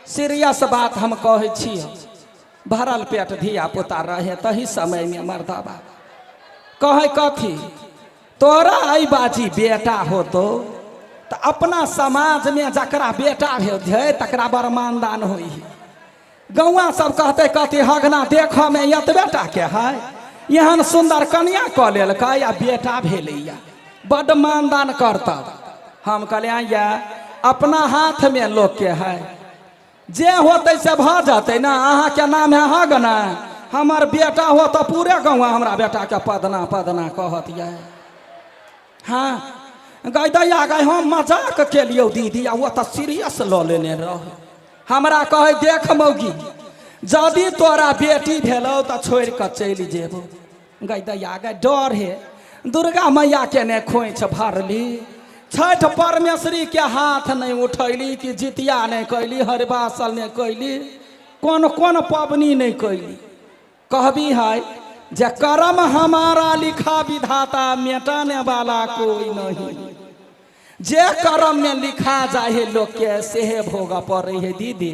Serious बात हम कहे छी। भरल पेट धिया पुता रहे तही समय में मर्दाबा कहे कथी तोरा आई बाजी बेटा हो तो अपना समाज में जकरा बेटा भेजे तकरा बरमानदान होई। गौआ सब कहते कथी हगना देख में यत बेटा के है यहाँ सुंदर कन्या क लेल या बेटा भेलैया बड़ मानदान करता। हम कहलिए या अपना हाथ में लोग के है जे होते से भ जाते ना। अहाँ के नाम है हगना हमार बेटा हो तो पूरे गौआ हमरा बेटा के पदना पदना कहत है। हाँ गैया गए हम मजाक के लिए दीदी आ वो तो सीरियस लो लेने रहे। हमरा कहे देख मौगी जदि तोरा बेटी भेलो तो छोड़ कर चल जेबो। गैया गए डर है दुर्गा मैया के ने खोइछ भरली छठ परमेश्वरी के हाथ नहीं उठैली कि जितिया नहीं कैली हरिवासल नहीं कैली कौन कौन पबनी नहीं कैली। कहबी है जे कर्म हमारा लिखा विधाता मिटाने वाला कोई नहीं। जे कर्म में लिखा जाए लोग के सेहे भोग पड़े है दीदी।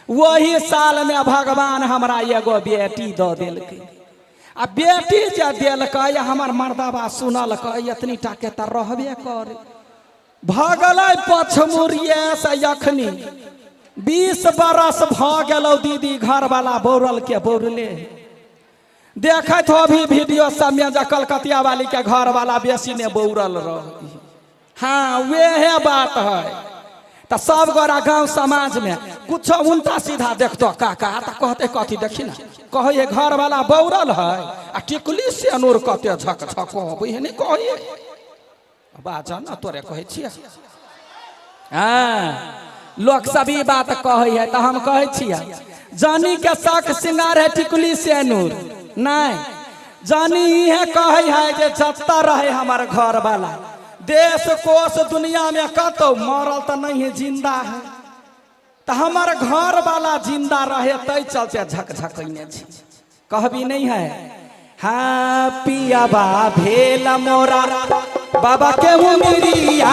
वही साल में भगवान हमरा एगो बेटी द दिलकै आ बेटी जे दिलकै हमर मर्दाबा सुनल इतनी टा के त रहबे करे भगल पछमुरिये से यखनी 20 बरस भ गेलो दीदी घर वाला बोरल के बोरले देखत हो भी वीडियो सब में जे कलकतिया वाली के घर वाला बेसी ने बोरल रह। हाँ वे बात है तो सब गोरा गांव समाज में कुछ उल्टा सीधा देखतो काका तो कहते कथी देखी ना कहे घर वाला बौरल है आ टिकुली से अनुर कते झक झक नहीं कहे बाजा ना तोरे कहे छिया। हाँ लोग सभी बात कहे है तो हम कहे छिया जानी के शक सिंगार है टिकुली से अनुर नहीं जानी है कहे है जे जत्ता रहे हमार घर वाला देश कोस दुनिया में कतो मरल तो नहीं है जिंदा है तो हमार घर वाला जिंदा रहे तै चलते झक झकने कहबी नहीं है। हाँ पिया बा भेल मोरा बाबा के उमरिया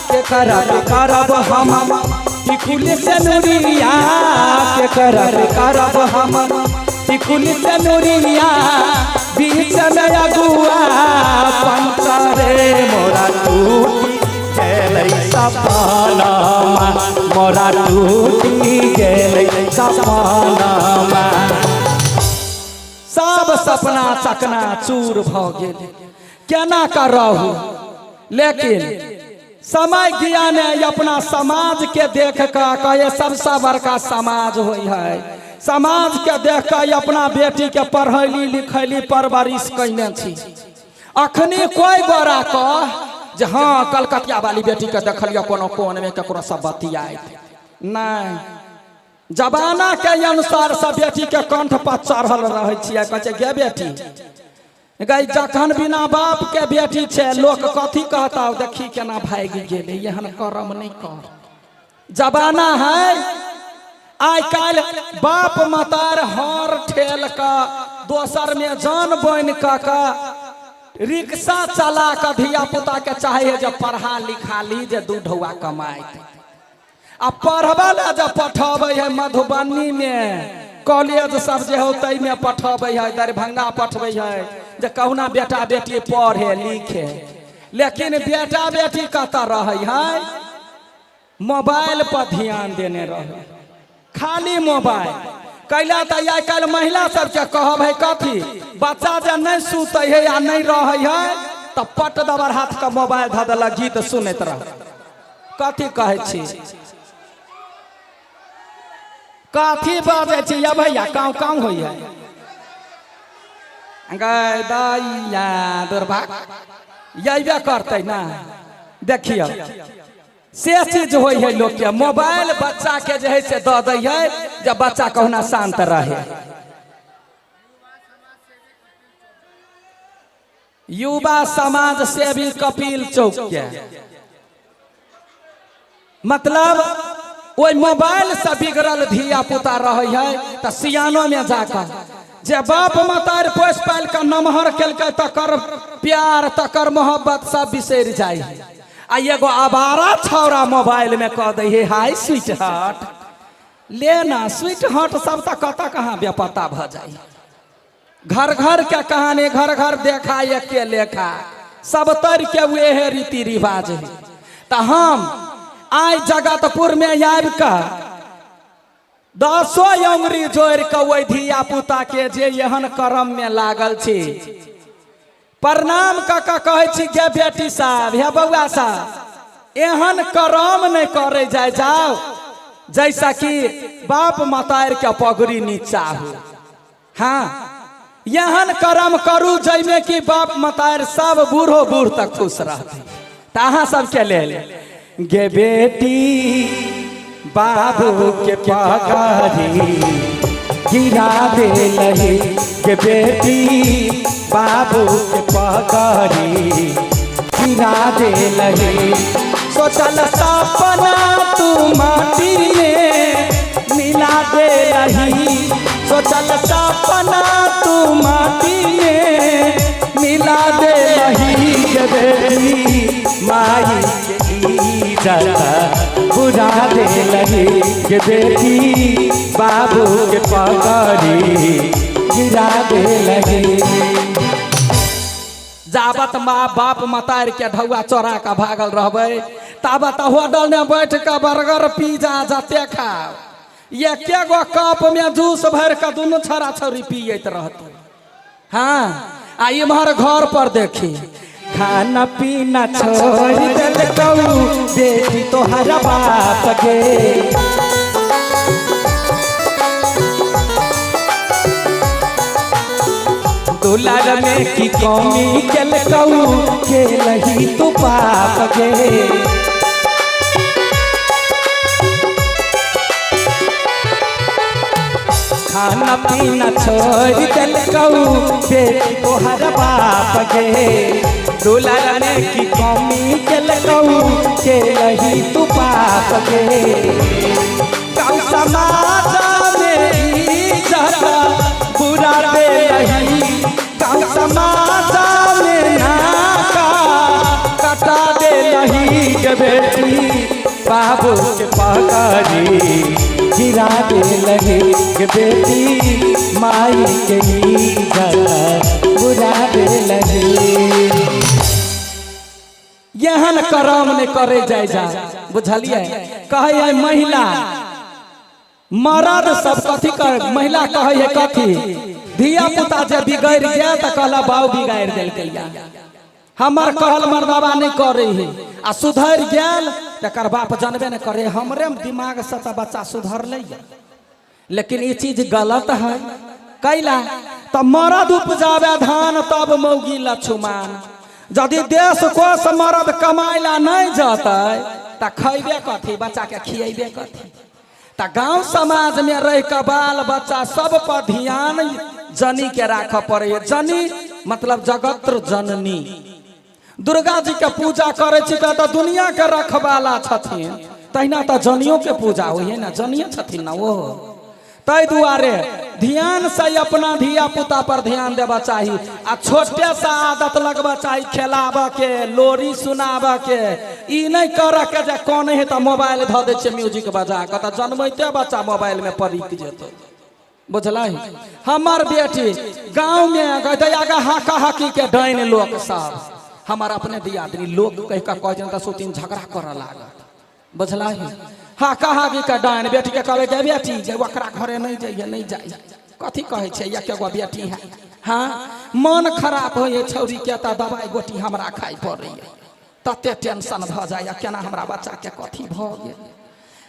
के करब हम टिकुली से नुरिया के करब हम टिकुली से नुरिया बीच में अगुआ पंचरे मोरा टूटी गेलै सपनामा मोरा टूटी गेलै सपनामा। सब सपना चकना चूर भ गेल केना कर रहू लेकिन समय ज्ञान अपना समाज के देख के सबसे बड़का समाज होई है। समाज के देख के अपना बेटी के पढ़ैली लिखैली परवरिश कैने छी। अखनी कोई गोरा कह जे हाँ कलकतिया वाली बेटी के देखलिए कोनो कोन में ककरो सब बतियाए नहीं। जमाना के अनुसार सब बेटी के कंठ पर चढ़ल रहे छिए कहे गे बेटी गई जखन बिना बाप के बेटी छे लोग कथी कहता देखी केना भाग गेले एहन करम नहीं कर। जमाना है आई काल बाप मतार हर ठेल का दोसर में जान बन का रिक्शा चला के धिया पुता के चाहे जब पढ़ा लिखा ली जे दू ढौआ कमाए आ पढ़बा ला जब पठबे है मधुबनी में कॉलेज सब जे होते में पठबे है दरभंगा पठबे है जे कहुना बेटा बेटी पढ़े लिखे लेकिन बेटा बेटी कतऽ रहे है मोबाइल पर ध्यान देने रहे खाली मोबाइल कैला तो आई कल महिला सबके कहब है कथी बच्चा जे नहीं सुते है या नहीं रहे है तो पट दबर हाथ का मोबाइल ध देला गीत सुनैत रह। कथी कहे छी कथी बाजे छी या भैया काम काम होई है गए दैया दुर्भाग यही करते ना। देखिए से चीज होई है लोग के मोबाइल बच्चा के जे है से द दै है जब बच्चा कहना शांत रहे। युवा समाज सेवी कपिल चौक के मतलब वो मोबाइल से बिगड़ल धिया पुता रहे है तो सियानो में जाकर जे बाप मतार पोस पाल के नमहर केलकै तकर प्यार तकर मोहब्बत सब बिसर जाए आ एगो आवारा छौरा मोबाइल में कह दे है हाय स्वीट हार्ट लेना स्वीट हार्ट सब तक कत कहाँ बेपत्ता भ जाए। घर घर के कहानी घर घर देखा एक के लेखा सब तर के हुए है रीति रिवाज है। तो हम आई जगतपुर में आबि कर 10 अंगुरी जोड़ के वही धिया पुता के जे एहन कर्म में लागल छी प्रणाम कह कहे छी गे बेटी साहब हे बउआ साहब एहन कर्म नहीं करे जाए जाओ जैसा कि बाप मतार के पगड़ी नीचा हो। हाँ यहन कर्म करू जैमे कि बाप मतार सब बूढ़ो बूढ़ तक खुश रहते। तहाँ सबके ले गे बेटी बाबू के पगड़ी गिरा दे लही गे बेटी बाबू के पगड़ी गिरा दे लही। सोचल सपना तू माटी में मिला दे लही सोचल सपना तू माटी में मिला दे लही गे बेटी माई के इज्जत बुझा दे लही गे बेटी बाबू के पगड़ी गिरा दे लही। जाबत माँ बाप मतार के ढौआ चोरा का भागल रहबे ताबत होटल में बैठ के बर्गर पिज्जा जते खाओ एके गो कप में जूस भर के दोनों छोरा छोरी पियत रहते। हाँ आ इम्हर घर पर देखी खाना पीना छोड़ देलकौ बेटी तोहरा बाप के दुलार में की कमी केलकौ के लही तू पाप के खाना पीना छोड़ देलकौ बेटी तोहर बाप के दुलार में की कमी केलकौ के लही तू पाप के गाँव समाज में इज्जत बुरा दे लही गाँव समाज में नाका कटा दे लही के बेटी बाबू के पगड़ी गिरा दे लही के बेटी माई के इज्जत बुरा दे लही। यहन कर्म ने करे जाए जा बुझलिए कहे महिला मर्द सब कथी कर महिला कहे कथी धिया पुता जे बिगड़ गया तो कहला बाऊ बिगाड़ दिलकैया हमर कहल मर्दावा नहीं करे है आ सुधर गेल तकर बाप जानबे नहीं करे हमरे दिमाग से तो बच्चा सुधर ले लेकिन ये चीज गलत है। कैला तो मर्द उपजावे धान तब मौगी लछुमान यदि देश कोष मर्द कमाइला नहीं जाते तो खैबे कथी बच्चा के खियेबे कथी। तो गांव समाज में रह के बाल बच्चा सब पर ध्यान जनी के राख पड़े। जनी मतलब जगत जननी दुर्गा जी के पूजा करे तो दुनिया के रखवाला छथिन तहिना तो जनियों के पूजा हुई ना जनिए छथिन ना वो तै दुआरे ध्यान से अपना धिया पुता पर ध्यान देवा चाहिए आ छोटे सा आदत लगवा चाहिए खेलाबा के लोरी सुनाबा के ई नहीं कर के जे कौन है तो मोबाइल ध दे म्यूजिक बजा के तो जन्मते बच्चा मोबाइल में परीक जेतो बुझल। हमार बेटी गाँव में गया हाका हाकी के डाइन लोग सब हमारा अपने दियादनी लोग कह कह सोतीन झगड़ा कर लागत बुझल। हाँ कहा कि डाइन बेटी के कहे के बेटी जे ओकरा घरे नहीं जाइए नहीं जाइए कथी कहे छे एकेगो बेटी है। हाँ मन खराब हो छौरी के तो दवाई गोटी हमरा खाई पड़े तते टेंशन भ जाए केना हमरा बच्चा के कथी भ गेल।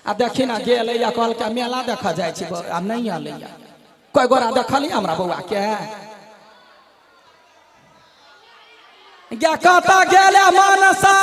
आ देखी ना गेल कहल के मेला देखा जाए आ नहीं अल कोई गोरा देखली हमरा बउआ के कता गेल मनसा